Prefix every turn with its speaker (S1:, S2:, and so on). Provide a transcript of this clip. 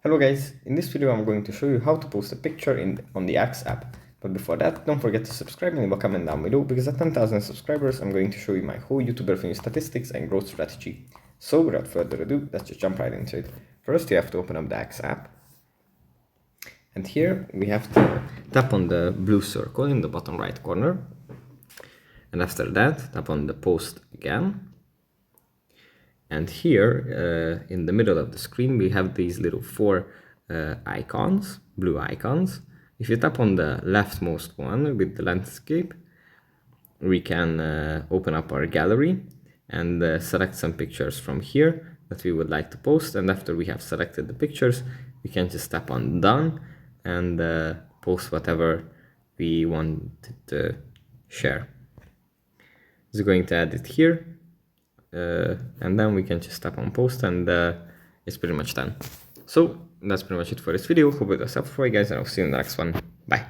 S1: Hello guys, in this video I'm going to show you how to post a picture on the Axe app. But before that, don't forget to subscribe and leave a comment down below, because at 10,000 subscribers I'm going to show you my whole YouTube revenue statistics and growth strategy. So without further ado, let's just jump right into it. First you have to open up the Axe app. And here we have to tap on the blue circle in the bottom right corner. And after that, tap on the post again. And here in the middle of the screen we have these little four icons, blue icons. If you tap on the leftmost one with the landscape, we can open up our gallery and select some pictures from here that we would like to post. And after we have selected the pictures, we can just tap on done and post whatever we want to share. So going to add it here. And then we can just tap on post and it's pretty much done. So that's pretty much it for this video. Hope it was helpful for you guys, and I'll see you in the next one. Bye.